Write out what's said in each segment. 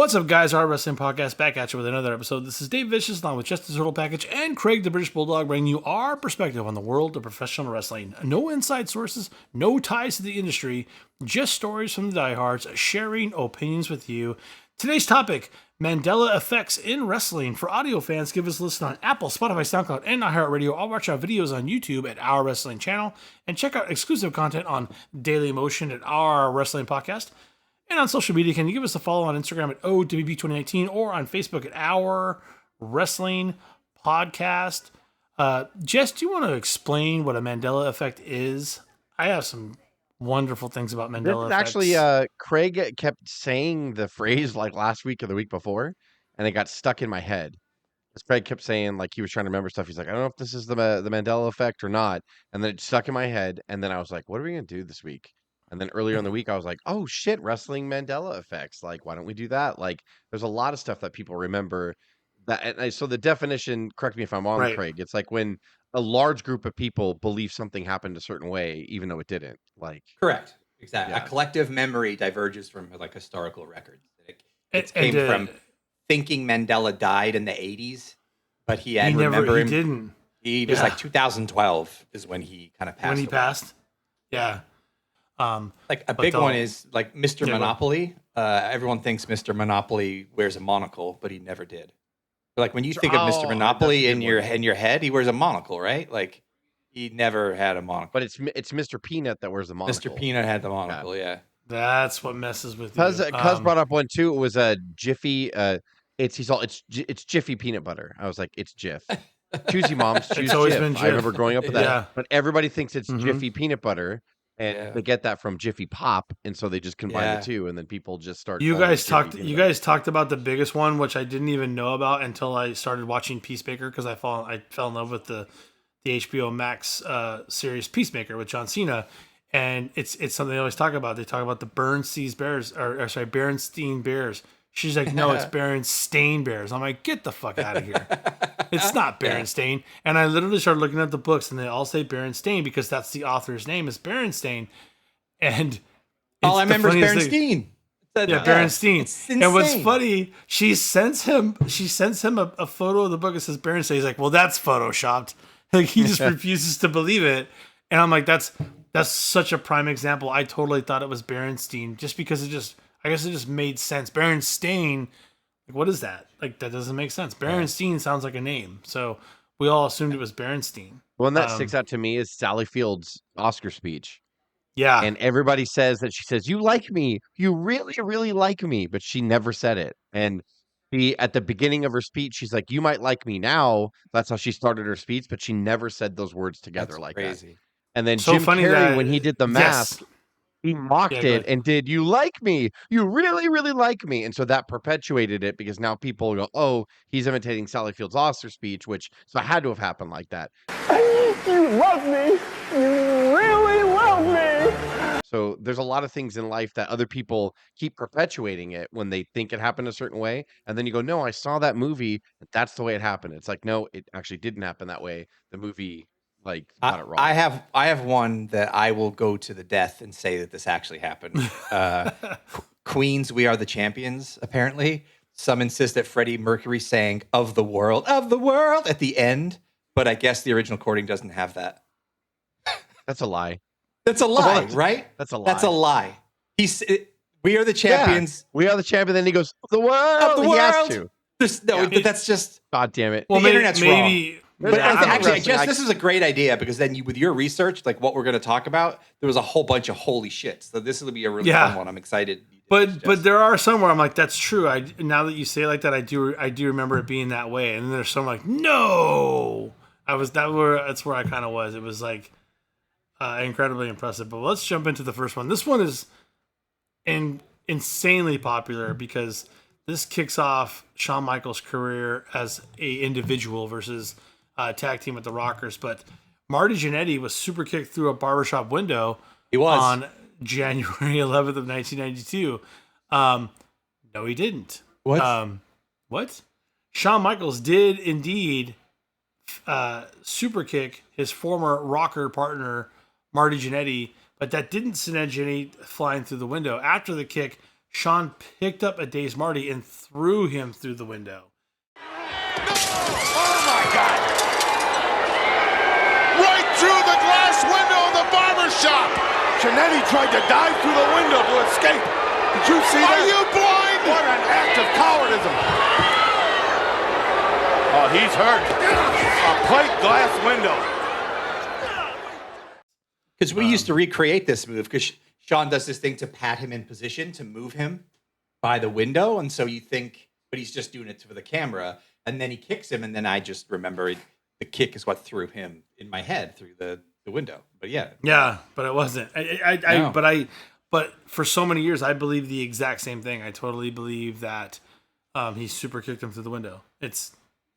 What's up, guys? Our wrestling podcast back at you with another episode. This is Dave Vicious, along with Justice Turtle Package and Craig the British Bulldog, bringing you our perspective on the world of professional wrestling. No inside sources, no ties to the industry, just stories from the diehards, sharing opinions with you. Today's topic, Mandela Effects in Wrestling. For audio fans, give us a listen on Apple, Spotify, SoundCloud, and iHeartRadio. I'll watch our videos on YouTube at Our Wrestling Channel, and check out exclusive content on Daily Motion at Our Wrestling Podcast. And on social media, can you give us a follow on Instagram at O.W.P 2019 or on Facebook at Our Wrestling Podcast? Jess, do you want to explain what a Mandela Effect is? I have some wonderful things about Mandela Effects. Actually, Craig kept saying the phrase like last week or the week before, and it got stuck in my head. Craig kept saying like he was trying to remember stuff. He's like, I don't know if this is the Mandela Effect or not. And then it stuck in my head. And then I was like, what are we going to do this week? And then earlier in the week, I was like, oh shit, wrestling Mandela Effects. Like, why don't we do that? Like, there's a lot of stuff that people remember. So the definition, correct me if I'm wrong, right, Craig, it's like when a large group of people believe something happened a certain way, even though it didn't. Like, correct. Exactly. Yeah. A collective memory diverges from like historical records. It came from thinking Mandela died in the 80s, but he didn't. He was like 2012 is when he kind of passed. When he passed? Yeah. Like a big one is like Mr. Monopoly. Everyone thinks Mr. Monopoly wears a monocle, but he never did. But like when you think of Mr. Monopoly in your head, he wears a monocle, right? Like he never had a monocle. But it's Mr. Peanut that wears the monocle. Mr. Peanut had the monocle, yeah. That's what messes with you. Cuz brought up one too. It was a Jiffy. It's Jiffy peanut butter. I was like, it's Jif. Choose you, moms. Choose it's always Jif. Been Jif. I remember growing up with that. Yeah. But everybody thinks it's Jiffy peanut butter. And they get that from Jiffy Pop, and so they just combine the two, and then people just start. You guys talked about the biggest one, which I didn't even know about until I started watching Peacemaker, because I fell in love with the HBO Max series Peacemaker with John Cena, and it's something they always talk about. They talk about the Bernstein Bears. She's like, no, it's Berenstain Bears. I'm like, get the fuck out of here. It's not Berenstain. And I literally started looking at the books, and they all say Berenstain because that's the author's name is Berenstain. And all I remember is Berenstain. Berenstain. And what's funny, she sends him a photo of the book that says Berenstain. He's like, well, that's photoshopped. Like he just refuses to believe it. And I'm like, that's such a prime example. I totally thought it was Berenstain just because I guess it just made sense. Berenstain, like, what is that? Like, that doesn't make sense. Berenstain sounds like a name. So we all assumed it was Berenstain. One that sticks out to me is Sally Field's Oscar speech. Yeah. And everybody says that she says, you like me. You really, really like me. But she never said it. And at the beginning of her speech, she's like, you might like me now. That's how she started her speech. But she never said those words together. That's like crazy. That. And then so Jim Carrey, when he did the mask, he mocked it and did, you like me? You really, really like me. And so that perpetuated it because now people go, oh, he's imitating Sally Field's Oscar speech, so it had to have happened like that. You love me. You really love me. So there's a lot of things in life that other people keep perpetuating it when they think it happened a certain way. And then you go, no, I saw that movie. That's the way it happened. It's like, no, it actually didn't happen that way. The movie got it wrong. I have one that I will go to the death and say that this actually happened. Queen's "We Are the Champions." Apparently, some insist that Freddie Mercury sang of the world" at the end, but I guess the original recording doesn't have that. That's a lie. That's a lie, right? That's a lie. That's a lie. We are the champions. Yeah, we are the champions. Then he goes, the world. Of the world. He has to. But that's just. God damn it. Well, the internet's wrong. But actually, this is a great idea because then with your research, like what we're going to talk about, there was a whole bunch of holy shit. So this will be a really fun one. I'm excited. But there are some where I'm like, that's true. Now that you say it like that, I do remember it being that way. And then there's some like, no, that's where I kind of was. It was like incredibly impressive. But let's jump into the first one. This one is insanely popular because this kicks off Shawn Michaels' career as a individual versus tag team with the Rockers. But Marty Jannetty was super kicked through a barbershop window. He was on January 11th of 1992. No, he didn't. What? What? Shawn Michaels did indeed super kick his former Rocker partner Marty Jannetty, but that didn't send Jannetty flying through the window. After the kick, Sean picked up a Dave's Marty and threw him through the window. Oh my God! Right through the glass window of the barber shop! Chinetti tried to dive through the window to escape. Did you see that? Are you blind? What an act of cowardice! Oh, he's hurt. A plate glass window. Because we used to recreate this move because Sean does this thing to pat him in position to move him by the window. And so you think, but he's just doing it for the camera. And then he kicks him. And then I just remember the kick is what threw him in my head through the window. But yeah. Yeah, but it wasn't. No. But for so many years, I believed the exact same thing. I totally believe that he super kicked him through the window. It's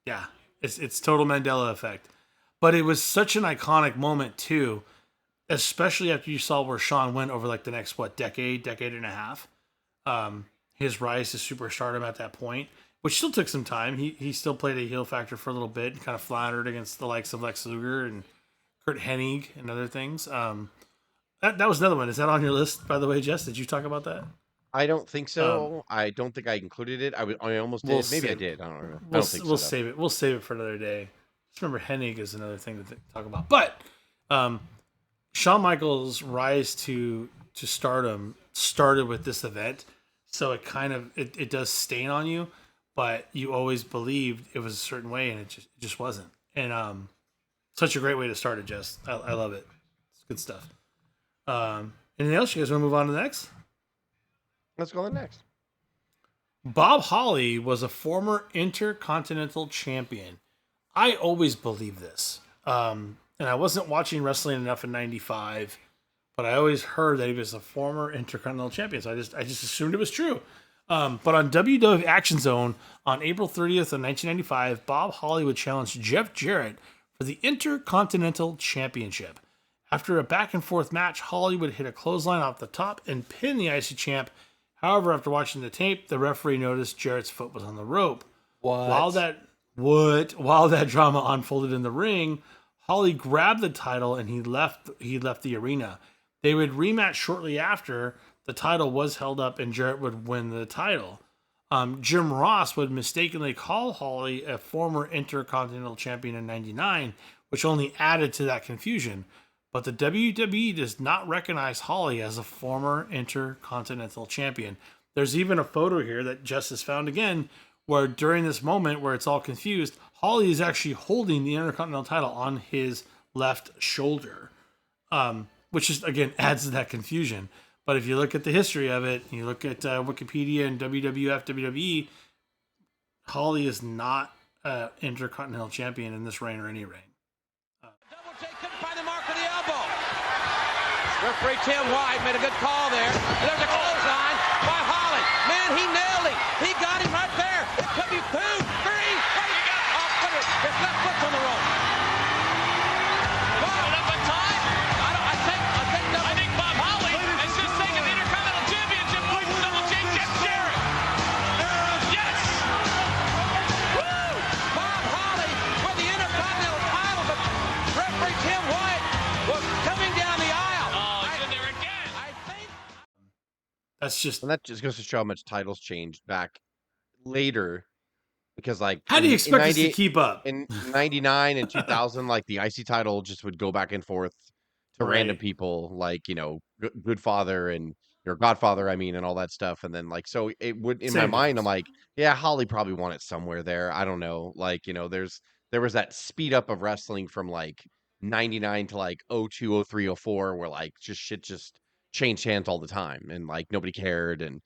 total Mandela effect. But it was such an iconic moment too, especially after you saw where Sean went over like the next decade and a half. His rise to superstardom at that point, which still took some time. He still played a heel factor for a little bit and kind of floundered against the likes of Lex Luger and Kurt Hennig and other things. That was another one. Is that on your list, by the way, Jess? Did you talk about that? I don't think so. I don't think I included it. I almost did. Maybe I did. I don't remember. I don't think so. We'll save it. We'll save it for another day. Just remember, Hennig is another thing to talk about. But Shawn Michaels' rise to stardom started with this event, so it kind of it does stain on you. But you always believed it was a certain way, and it just wasn't. And such a great way to start it, Jess. I love it. It's good stuff. Anything else? You guys want to move on to the next? Let's go to the next. Bob Holly was a former Intercontinental Champion. I always believed this. And I wasn't watching wrestling enough in 95, but I always heard that he was a former Intercontinental Champion. So I just assumed it was true. But on WWF Action Zone on April 30th of 1995, Bob Holly would challenge Jeff Jarrett for the Intercontinental Championship. After a back-and-forth match, Holly would hit a clothesline off the top and pin the IC champ. However, after watching the tape, the referee noticed Jarrett's foot was on the rope. What? While that drama unfolded in the ring, Holly grabbed the title and he left the arena. They would rematch shortly after. The title was held up and Jarrett would win the title. Jim Ross would mistakenly call Holly a former Intercontinental Champion in '99, which only added to that confusion. But the WWE does not recognize Holly as a former Intercontinental Champion. There's even a photo here that Justice found again, where during this moment where it's all confused, Holly is actually holding the Intercontinental title on his left shoulder, which just, again, adds to that confusion. But if you look at the history of it, you look at Wikipedia and WWF, WWE, Holly is not an Intercontinental Champion in this reign or any reign. Referee Tim White made a good call there. There's a clothesline by Holly. Man, he nailed him. He got him right there. It could be 2, 3. Oh, put it. His left foot's on the rope. Bob, enough of time? I think Bob Holly is just taking the Intercontinental Championship away from Double J Jeff Jarrett. Yes! Woo! Bob Holly with the Intercontinental title, but referee Tim White was coming down the aisle. And that just goes to show how much titles changed back later. Because how do you expect us to keep up? In 99 and 2000, like the IC title just would go back and forth to random people, like, Goodfather and your Godfather, and all that stuff. And then so it would, in my mind, I'm like, yeah, Holly probably won it somewhere there. I don't know. There was that speed up of wrestling from 99 to 02, 03, 04, where shit just changed hands all the time and nobody cared. And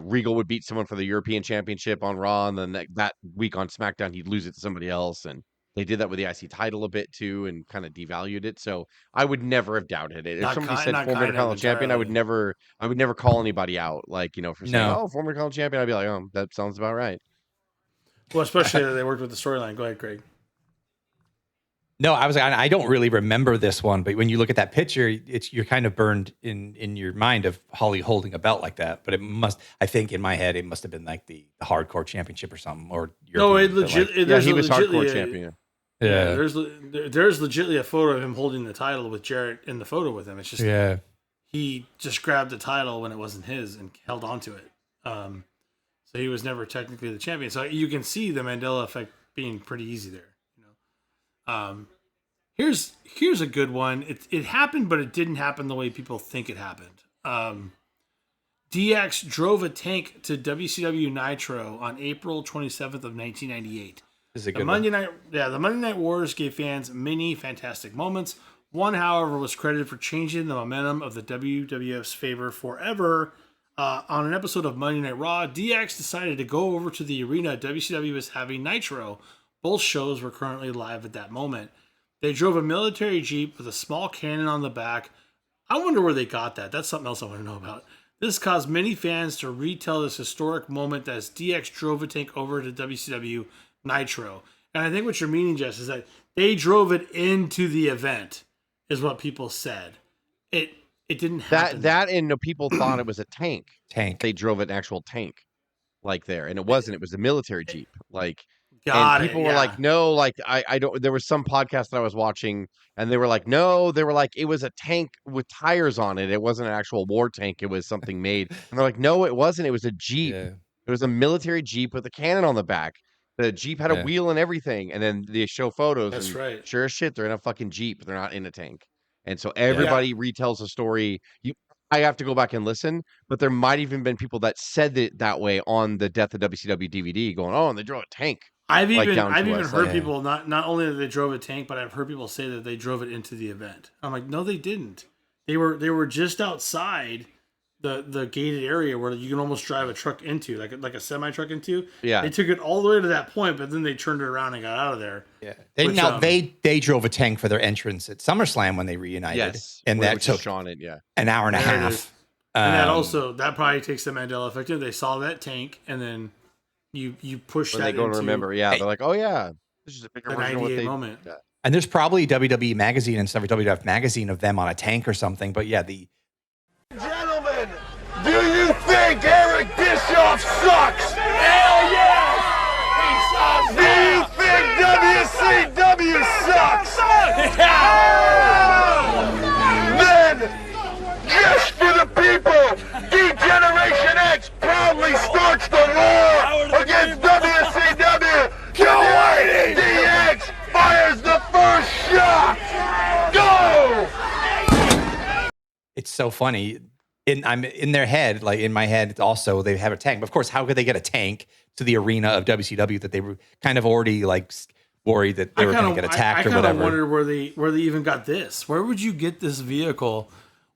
Regal would beat someone for the European Championship on Raw, and then that week on SmackDown he'd lose it to somebody else, and they did that with the IC title a bit too and kind of devalued it. So I would never have doubted it. If somebody said former Intercontinental Champion, I would never call anybody out for saying, oh, former Intercontinental Champion. I'd be like, oh, that sounds about right. Well, especially that they worked with the storyline. Go ahead, Craig. No, I don't really remember this one, but when you look at that picture, you're kind of burned in your mind of Holly holding a belt like that. But I think in my head, it must have been the Hardcore Championship or something. Or no, he was Hardcore Champion. Yeah, there's legitimately a photo of him holding the title with Jarrett in the photo with him. It's just he just grabbed the title when it wasn't his and held on to it. So he was never technically the champion. So you can see the Mandela effect being pretty easy there. You know, here's a good one. It happened, but it didn't happen the way people think it happened. DX drove a tank to WCW Nitro on April 27th of 1998. This is a The good Monday one. night, the Monday Night Wars gave fans many fantastic moments. One, however, was credited for changing the momentum of the WWF's favor forever. On an episode of Monday Night Raw, DX decided to go over to the arena WCW was having Nitro. Both shows were currently live at that moment. They drove a military Jeep with a small cannon on the back. I wonder where they got that. That's something else I want to know about. This caused many fans to retell this historic moment as DX drove a tank over to WCW Nitro. And I think what you're meaning, Jess, is that they drove it into the event, is what people said. It didn't happen. People thought it was a tank. They drove an actual tank, like there, and it wasn't. It was a military Jeep. Like, and people were like, no, like I don't. There was some podcast that I was watching, and they were like, no, they were like, it was a tank with tires on it. It wasn't an actual war tank. It was something made. And they're like, no, it wasn't. It was a Jeep. Yeah. It was a military Jeep with a cannon on the back. The Jeep had a wheel and everything, and then they show photos. That's and right. Sure as shit, they're in a fucking Jeep. They're not in a tank. And so everybody retells the story. I have to go back and listen, but there might even been people that said it that way on the Death of WCW DVD, going, "Oh, and they drove a tank." I've even us, heard people not only that they drove a tank, but I've heard people say that they drove it into the event. I'm like, no, they didn't. They were just outside the gated area where you can almost drive a truck into, like a semi truck into. Yeah. They took it all the way to that point, but then they turned it around and got out of there. Yeah. They drove a tank for their entrance at SummerSlam when they reunited. Yes. And that took an hour and a half. And that probably takes the Mandela effect. They saw that tank, and then you push when that they go into to remember. Yeah, they're like, oh yeah, this is a bigger the version of what 98 they moment. Yeah. And there's probably WWE magazine and stuff, or WWF magazine of them on a tank or something. But yeah, Gentlemen, do you think Eric Bischoff sucks? Hell yes! He sucks! Do you think WCW sucks? Then, just for the people, D-Generation X proudly starts the war against WCW. DX fires the first shot! Go! it's so funny. I'm in their head, like in my head, it's also they have a tank. But of course, how could they get a tank to the arena of WCW that they were kind of already like worried that they were going to get attacked or whatever? I kind of wondered where they even got this. Where would you get this vehicle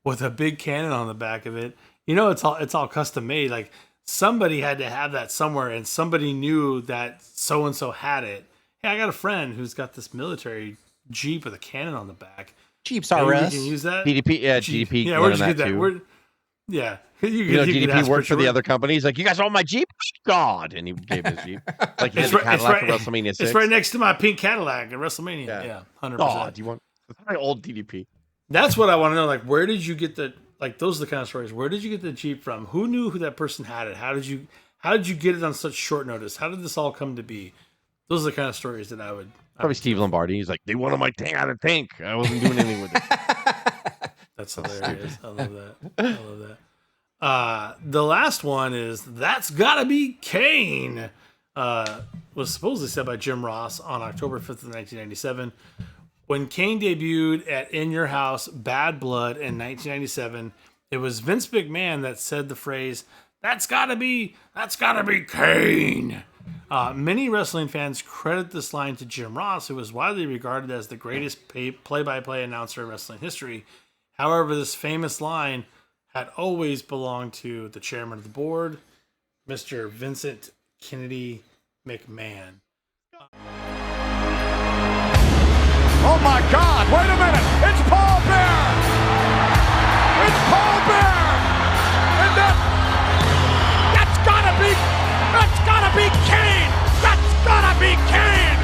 with a big cannon on the back of it? You know, it's all custom made. Like somebody had to have that somewhere, and somebody knew that so and so had it. Hey, I got a friend who's got this military Jeep with a cannon on the back. Jeeps Maybe RS. we can use that. DDP, yeah, DDP. Yeah, where'd you get that? Too. Yeah, you know, DDP worked for the other companies. Like, you guys want my Jeep? God, and he gave his Jeep. Like he had the Cadillac at WrestleMania 6. It's right next to my pink Cadillac at WrestleMania. Yeah, 100%. Oh, do you want my old DDP? That's what I want to know. Like, where did you get the those are the kind of stories. Where did you get the Jeep from? Who knew who that person had it? How did you get it on such short notice? How did this all come to be? Those are the kind of stories that I would. Probably Steve Lombardi. He's like, they wanted my tank out of tank. I wasn't doing anything with it. That's hilarious. I love that. I love that. The last one is That's Gotta Be Kane. Was supposedly said by Jim Ross on October 5th of 1997. When Kane debuted at In Your House, Bad Blood in 1997, it was Vince McMahon that said the phrase, That's gotta be Kane. Many wrestling fans credit this line to Jim Ross, who was widely regarded as the greatest play-by-play announcer in wrestling history. However, this famous line had always belonged to the chairman of the board, Mr. Vincent Kennedy McMahon. Oh my God, wait a minute, it's Paul Bear! It's Paul Bear! And that's gotta be Kane! That's gotta be Kane!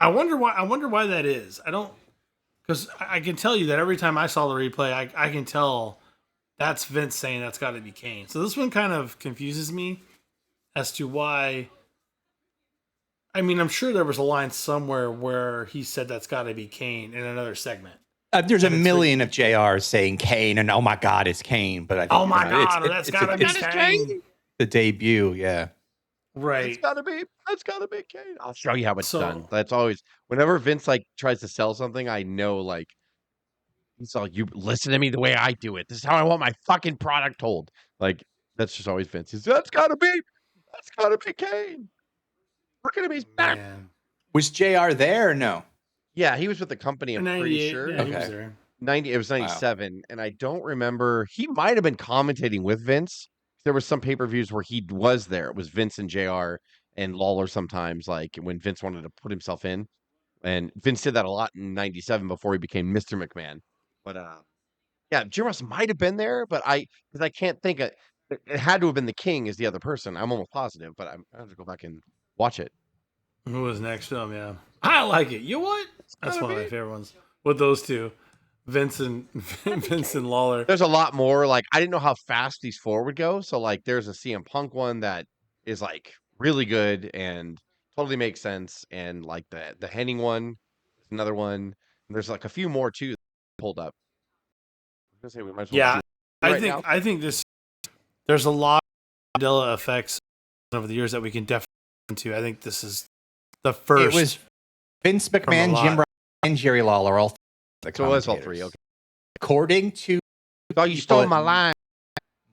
I wonder why that is. Because I can tell you that every time I saw the replay, I can tell that's Vince saying that's got to be Kane. So this one kind of confuses me as to why. I mean, I'm sure there was a line somewhere where he said that's got to be Kane in another segment. There's a million of JR saying Kane, and oh my God, it's Kane. But I think Oh my God, that's got to be it's Kane. the debut, yeah. Right. It's gotta be Kane. I'll show you how it's So- done. That's always whenever Vince like tries to sell something, I know like he's all you listen to me the way I do it. This is how I want my fucking product told. Like that's just always Vince. He's that's gotta be Kane. Look at him, he's back. Man. Was JR there or no? Yeah, he was with the company, I'm pretty 98, sure. yeah, he was Okay. there. 90 it was 97 and I don't remember he might have been commentating with Vince. There was some pay-per-views where he was there. It was Vince and JR and Lawler sometimes like when Vince wanted to put himself in. And Vince did that a lot in 97 before he became Mr. McMahon. But yeah, Jim Ross might have been there, but because I can't think it had to have been the King as the other person. I'm almost positive, but I have to go back and watch it. Who was next film? Yeah, I like it. You know what? That's one of my favorite ones. With those two, Vince and Lawler. There's a lot more. Like I didn't know how fast these four would go. So like there's a CM Punk one that is like really good and totally makes sense. And like the Henning one is another one. And there's like a few more too pulled up. I was gonna say we might as well Yeah, do I think this. There's a lot of Mandela effects over the years that we can definitely into. I think this is the first. It was Vince McMahon, lot. Jim Ross, and Jerry Lawler. All the So it was all three. commentators. Okay. According to Oh, you stole my line.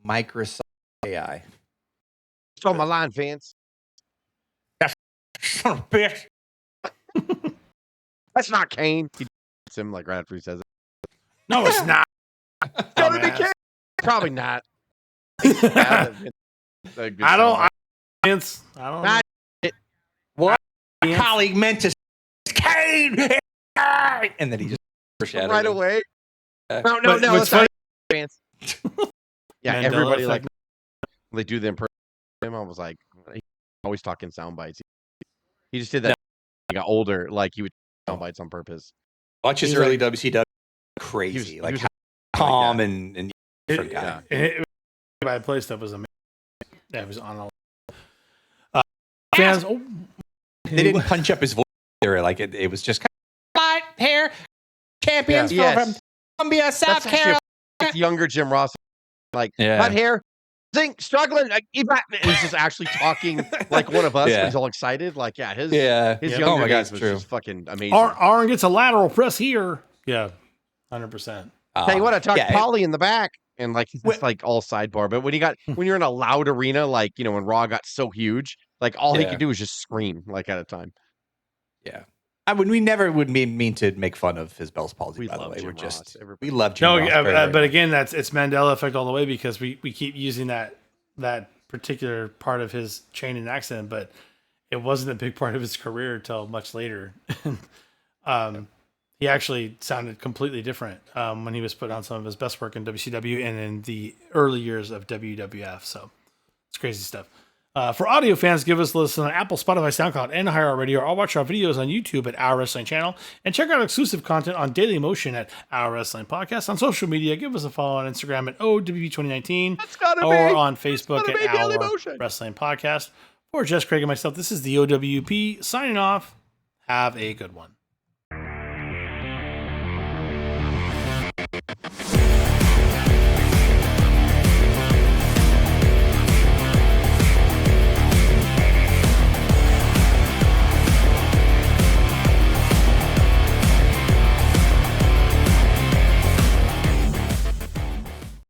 Microsoft AI. Stole my line, Vince. Son of a bitch. That's not Kane. He hits him like right after he says it. No, it's not. Gotta be Dumbass. Kane. Probably not. I I don't. Vince. I don't. Not- What? Vince. My colleague meant to Kane, and then he just foreshadowed right him. away. No, But what's that's not Vince. Yeah, Mandela everybody effect. like when they do the impression of him. I was like, he always talking sound bites. He just did that. He got older, like he would sound bites on purpose. Watch his He was early like- WCW. Crazy, he like was how like calm that. and It, different guy. By play stuff was amazing. Yeah, it was on all. Fans. Oh, They didn't punch up his voice either. Like it was just kind of light hair champions Yeah. from Yes. Columbia, South That's actually Carolina. Like younger Jim Ross, like Yeah. cut hair, think struggling. Like, he's just actually talking like one of us. Yeah. He's all excited. Like yeah, his Yeah. younger Oh my God, days it's was true. just fucking amazing. Aaron gets a lateral press here. Yeah, 100%. Tell you what, I talked yeah, Polly in the back, and like he's just Wh- like all sidebar. But when you're in a loud arena, like when Raw got so huge, like all he Yeah. could do was just scream like at a time. Yeah. We never would mean to make fun of his Bell's palsy. We by the love way, Jim we're just Ross, everybody. we love Jim No, Ross very, very but much. again, it's Mandela effect all the way because we keep using that particular part of his chain and accident, but it wasn't a big part of his career until much later. He actually sounded completely different when he was put on some of his best work in WCW and in the early years of WWF. So it's crazy stuff. For audio fans, give us a listen on Apple, Spotify, SoundCloud, and iHeartRadio, or watch our videos on YouTube at Our Wrestling Channel, and check out exclusive content on Daily Motion at Our Wrestling Podcast. On social media, give us a follow on Instagram at O.W.P 2019, gotta or be. on Facebook gotta at be Daily Our Motion. Wrestling Podcast. For Jess, Craig, and myself, this is the O.W.P signing off. Have a good one.